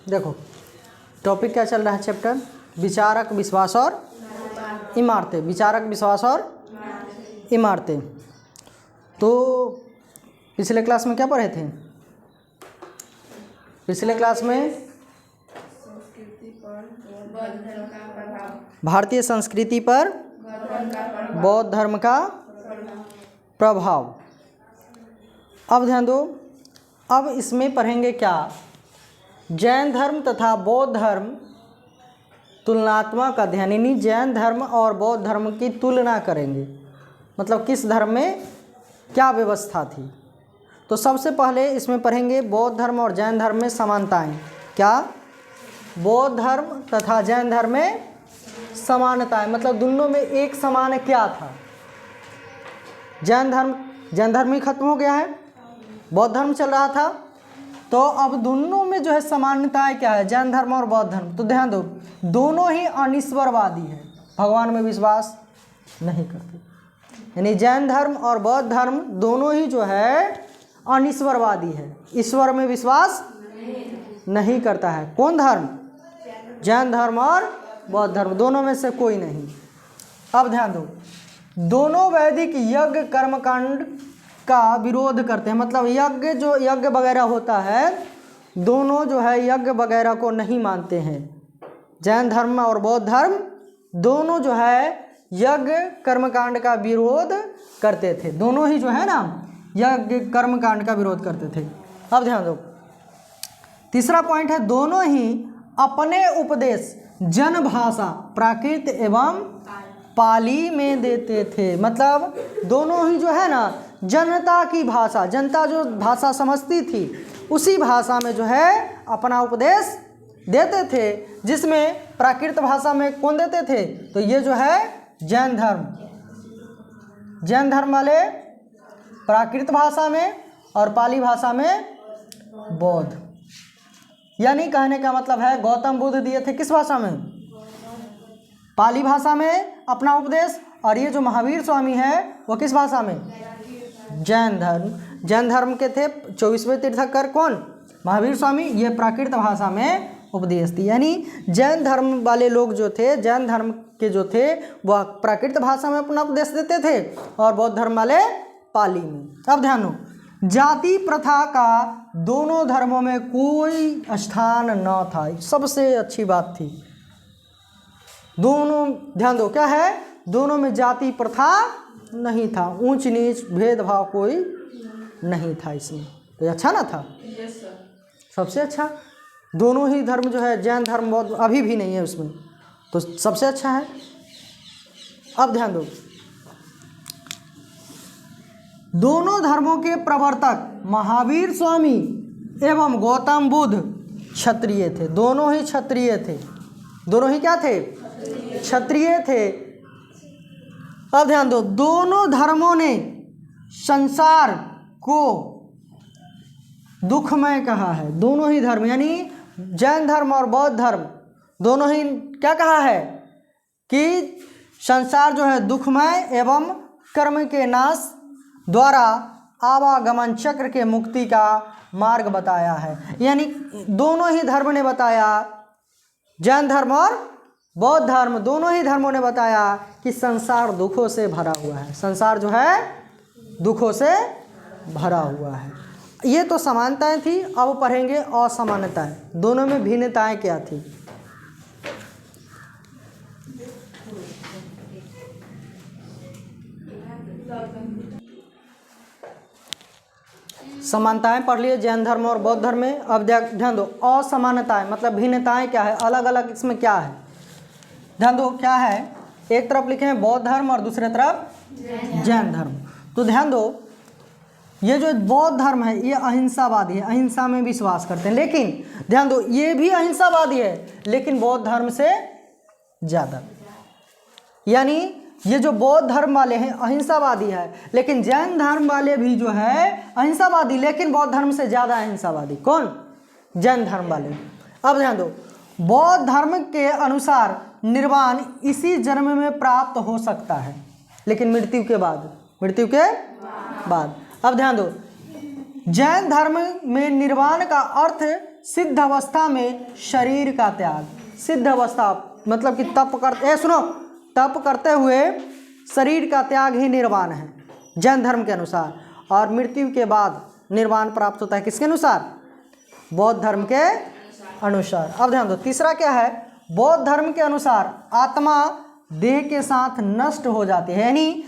देखो टॉपिक क्या चल रहा है, चैप्टर विचारक विश्वास और इमारतें। विचारक विश्वास और इमारतें। तो पिछले क्लास में क्या पढ़े थे? पिछले क्लास में भारतीय संस्कृति पर बौद्ध धर्म का प्रभाव। अब ध्यान दो, अब इसमें पढ़ेंगे क्या? जैन धर्म तथा बौद्ध धर्म तुलनात्मक अध्ययन, यानी जैन धर्म और बौद्ध धर्म की तुलना करेंगे, मतलब किस धर्म में क्या व्यवस्था थी। तो सबसे पहले इसमें पढ़ेंगे बौद्ध धर्म और जैन धर्म में समानताएं। क्या? बौद्ध धर्म तथा जैन धर्म में समानताएं, मतलब दोनों में एक समान क्या था? जैन धर्म ही खत्म हो गया है, बौद्ध धर्म चल रहा था, तो अब दोनों में जो है समानताएं क्या है, जैन धर्म और बौद्ध धर्म। तो ध्यान दो, दोनों ही अनिश्वरवादी है, भगवान में विश्वास नहीं करते। यानी जैन धर्म और बौद्ध धर्म दोनों ही जो है अनिश्वरवादी है, ईश्वर में विश्वास नहीं करता है। कौन धर्म? जैन धर्म और बौद्ध धर्म, दोनों में से कोई नहीं। अब ध्यान दो, दोनों वैदिक यज्ञ कर्मकांड का विरोध करते हैं, मतलब यज्ञ वगैरह होता है, दोनों जो है यज्ञ वगैरह को नहीं मानते हैं। जैन धर्म और बौद्ध धर्म दोनों जो है यज्ञ कर्मकांड का विरोध करते थे, दोनों ही जो है ना यज्ञ कर्मकांड का विरोध करते थे। अब ध्यान दो, तीसरा पॉइंट है, दोनों ही अपने उपदेश जन भाषा प्राकृत एवं पाली में देते थे, मतलब दोनों ही जो है ना जनता की भाषा, जनता जो भाषा समझती थी उसी भाषा में जो है अपना उपदेश देते थे, जिसमें प्राकृत भाषा में कौन देते थे? तो ये जो है जैन धर्म वाले प्राकृत भाषा में और पाली भाषा में बौद्ध। यानी कहने का मतलब है गौतम बुद्ध दिए थे किस भाषा में? पाली भाषा में अपना उपदेश, और ये जो महावीर स्वामी है वो किस भाषा में? जैन धर्म के थे 24वें तीर्थंकर कौन? महावीर स्वामी। ये प्राकृत भाषा में उपदेश दी, यानी जैन धर्म वाले लोग जो थे, जैन धर्म के जो थे वह प्राकृत भाषा में अपना उपदेश देते थे और बौद्ध धर्म वाले पाली में। अब ध्यान दो, जाति प्रथा का दोनों धर्मों में कोई स्थान न था, सबसे अच्छी बात थी। दोनों, ध्यान दो क्या है, दोनों में जाति प्रथा नहीं था, ऊंच नीच भेदभाव कोई नहीं था इसमें। तो अच्छा ना था? सबसे अच्छा। दोनों ही धर्म जो है, जैन धर्म बौद्ध अभी भी नहीं है उसमें, तो सबसे अच्छा है। अब ध्यान दो, दोनों धर्मों के प्रवर्तक महावीर स्वामी एवं गौतम बुद्ध क्षत्रिय थे, दोनों ही क्षत्रिय थे। दोनों ही क्या थे? क्षत्रिय थे। अब ध्यान दो, दोनों धर्मों ने संसार को दुखमय कहा है, दोनों ही धर्म, यानी जैन धर्म और बौद्ध धर्म दोनों ही क्या कहा है कि संसार जो है दुखमय एवं कर्म के नाश द्वारा आवागमन चक्र के मुक्ति का मार्ग बताया है। यानी दोनों ही धर्म ने बताया, जैन धर्म और बौद्ध धर्म दोनों ही धर्मों ने बताया कि संसार दुखों से भरा हुआ है, संसार जो है दुखों से भरा हुआ है। ये तो समानताएं थी, अब पढ़ेंगे असमानताएं, दोनों में भिन्नताएं क्या थी। समानताएं पढ़ लिए जैन धर्म और बौद्ध धर्म में। अब ध्यान दो, असमानताएं मतलब भिन्नताएं क्या है, अलग अलग इसमें क्या है। ध्यान दो क्या है, एक तरफ लिखे हैं बौद्ध धर्म और दूसरे तरफ जैन धर्म। तो ध्यान दो, ये जो बौद्ध धर्म है ये अहिंसावादी है, अहिंसा में विश्वास करते हैं, लेकिन ध्यान दो ये भी अहिंसावादी है लेकिन बौद्ध धर्म से ज़्यादा। यानी ये जो बौद्ध धर्म वाले हैं अहिंसावादी है, लेकिन जैन धर्म वाले भी जो है अहिंसावादी, लेकिन बौद्ध धर्म से ज़्यादा अहिंसावादी। कौन? जैन धर्म वाले। अब ध्यान दो, बौद्ध धर्म के अनुसार निर्वाण इसी जन्म में प्राप्त हो सकता है, लेकिन मृत्यु के बाद, अब ध्यान दो, जैन धर्म में निर्वाण का अर्थ सिद्ध अवस्था में शरीर का त्याग। सिद्ध अवस्था मतलब कि तप करते हुए शरीर का त्याग ही निर्वाण है जैन धर्म के अनुसार, और मृत्यु के बाद निर्वाण प्राप्त होता है किसके अनुसार? बौद्ध धर्म के अनुसार। अब ध्यान दो, तीसरा क्या है? बौद्ध धर्म के अनुसार आत्मा देह के साथ नष्ट हो जाती है, यानी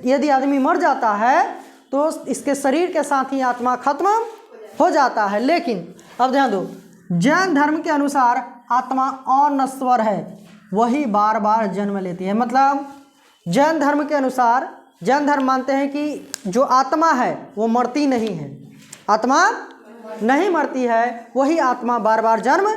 यदि आदमी मर जाता है तो इसके शरीर के साथ ही आत्मा खत्म हो जाता है। लेकिन अब ध्यान दो, जैन धर्म के अनुसार आत्मा अनश्वर है, वही बार बार जन्म लेती है। मतलब जैन धर्म के अनुसार, जैन धर्म मानते हैं कि जो आत्मा है वो मरती नहीं है, आत्मा नहीं मरती है, वही आत्मा बार बार जन्म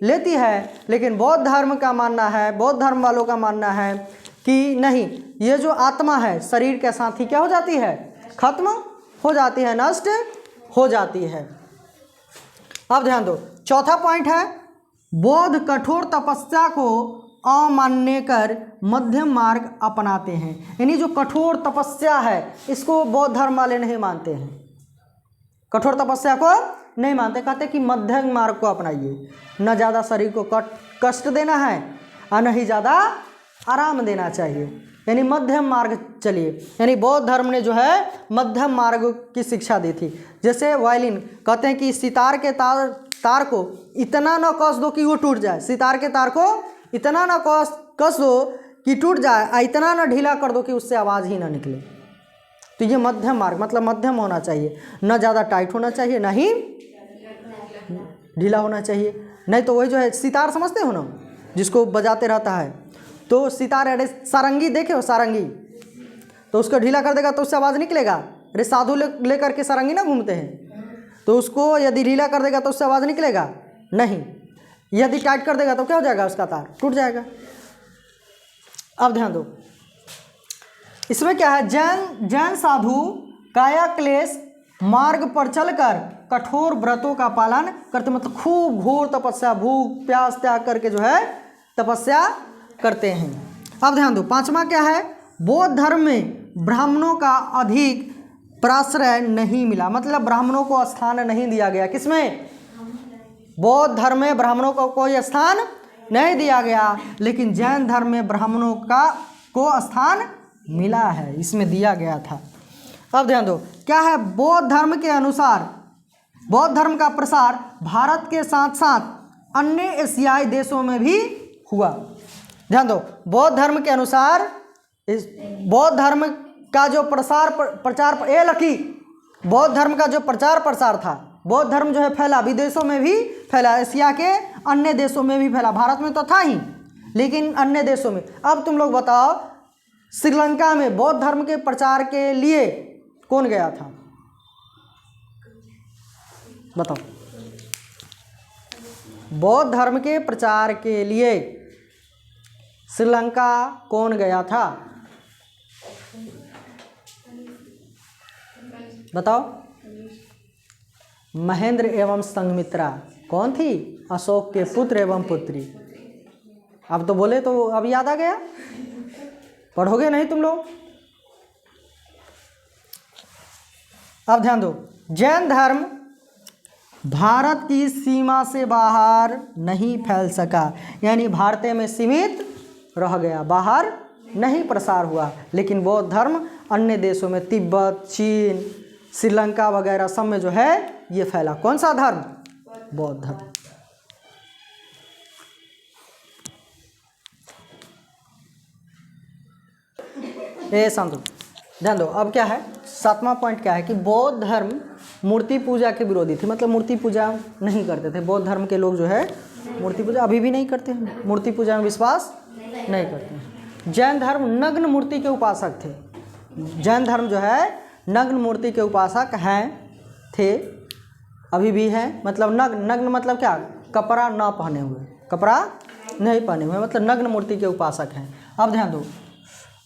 लेती है। लेकिन बौद्ध धर्म का मानना है, बौद्ध धर्म वालों का मानना है कि नहीं, ये जो आत्मा है शरीर के साथ ही क्या हो जाती है? खत्म हो जाती है, नष्ट हो जाती है। अब ध्यान दो, चौथा पॉइंट है, बौद्ध कठोर तपस्या को अमान्य कर मध्यम मार्ग अपनाते हैं। यानी जो कठोर तपस्या है इसको बौद्ध धर्म वाले नहीं मानते हैं, कठोर तपस्या को नहीं मानते, कहते कि मध्यम मार्ग को अपनाइए, न ज़्यादा शरीर को कष्ट देना है और न ही ज़्यादा आराम देना चाहिए, यानी मध्यम मार्ग चलिए। यानी बौद्ध धर्म ने जो है मध्यम मार्ग की शिक्षा दी थी। जैसे वायलिन, कहते हैं कि सितार के तार को इतना न कस दो कि वो टूट जाए, सितार के तार को इतना न कस दो कि टूट जाए, और इतना न ढीला कर दो कि उससे आवाज़ ही ना निकले। तो ये मध्यम मार्ग मतलब मध्यम होना चाहिए, न ज़्यादा टाइट होना चाहिए, ना ही ढीला होना चाहिए। नहीं तो वही जो है सितार समझते हो ना, जिसको बजाते रहता है, तो सितार, अरे सारंगी देखे हो, सारंगी, तो उसको ढीला कर देगा तो उससे आवाज़ निकलेगा। अरे साधु ले करके सारंगी ना घूमते हैं, तो उसको यदि ढीला कर देगा तो उससे आवाज़ निकलेगा नहीं, यदि टाइट कर देगा तो क्या हो जाएगा? उसका तार टूट जाएगा। अब ध्यान दो, इसमें क्या है, जैन साधु काया क्लेश मार्ग पर चलकर कठोर व्रतों का पालन करते, मतलब खूब घोर तपस्या, भूख प्यास त्याग करके जो है तपस्या करते हैं। अब ध्यान दो, पांचवा क्या है, बौद्ध धर्म में ब्राह्मणों का अधिक प्राश्रय नहीं मिला, मतलब ब्राह्मणों को स्थान नहीं दिया गया। किसमें? बौद्ध धर्म में ब्राह्मणों को कोई स्थान नहीं दिया गया, लेकिन जैन धर्म में ब्राह्मणों को स्थान मिला है, इसमें दिया गया था। अब ध्यान दो, क्या है, बौद्ध धर्म के अनुसार बौद्ध धर्म का प्रसार भारत के साथ साथ अन्य एशियाई देशों में भी हुआ। ध्यान दो, बौद्ध धर्म के अनुसार इस बौद्ध धर्म का जो प्रचार ये लकी बौद्ध धर्म का जो प्रचार प्रसार था, बौद्ध धर्म जो है फैला, विदेशों में भी फैला, एशिया के अन्य देशों में भी फैला, भारत में तो था ही लेकिन अन्य देशों में। अब तुम लोग बताओ, श्रीलंका में बौद्ध धर्म के प्रचार के लिए कौन गया था? बताओ, बौद्ध धर्म के प्रचार के लिए श्रीलंका कौन गया था? बताओ। महेंद्र एवं संघमित्रा। कौन थी? अशोक के पुत्र एवं पुत्री। अब तो बोले तो अब याद आ गया, पढ़ोगे नहीं तुम लोग। अब ध्यान दो, जैन धर्म भारत की सीमा से बाहर नहीं फैल सका, यानी भारत में सीमित रह गया, बाहर नहीं प्रसार हुआ। लेकिन बौद्ध धर्म अन्य देशों में, तिब्बत, चीन, श्रीलंका वगैरह सब में जो है ये फैला। कौन सा धर्म? बौद्ध धर्म। ये शांत ध्यान दो। अब क्या है, सातवां पॉइंट क्या है कि बौद्ध धर्म मूर्ति पूजा के विरोधी थे, मतलब मूर्ति पूजा नहीं करते थे। बौद्ध धर्म के लोग जो है मूर्ति पूजा अभी भी नहीं करते हैं, मूर्ति पूजा में विश्वास नहीं करते हैं। जैन धर्म नग्न मूर्ति के उपासक थे। जैन धर्म जो है नग्न मूर्ति के उपासक हैं, थे, अभी भी हैं। मतलब नग्न मतलब क्या? कपड़ा ना पहने हुए, कपड़ा नहीं पहने हुए, मतलब नग्न मूर्ति के उपासक हैं। अब ध्यान दो,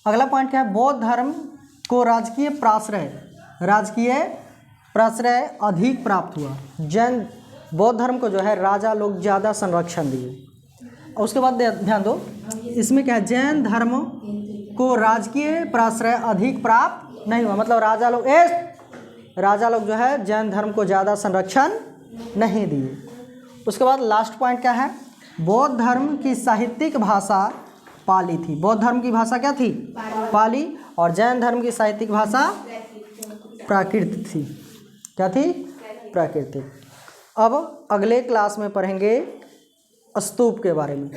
अगला पॉइंट क्या है, बौद्ध धर्म को राजकीय प्राश्रय अधिक प्राप्त हुआ। जैन बौद्ध धर्म को जो है राजा लोग ज़्यादा संरक्षण दिए। और उसके बाद ध्यान दो, इसमें क्या है, जैन धर्म को राजकीय प्राश्रय अधिक प्राप्त नहीं हुआ, मतलब राजा लोग राजा लोग जो है जैन धर्म को ज़्यादा संरक्षण नहीं दिए। उसके बाद लास्ट पॉइंट क्या है, बौद्ध धर्म की साहित्यिक भाषा पाली थी। बौद्ध धर्म की भाषा क्या थी, पाली, और जैन धर्म की साहित्यिक भाषा प्राकृत थी। क्या थी, प्राकृतिक। अब अगले क्लास में पढ़ेंगे स्तूप के बारे में।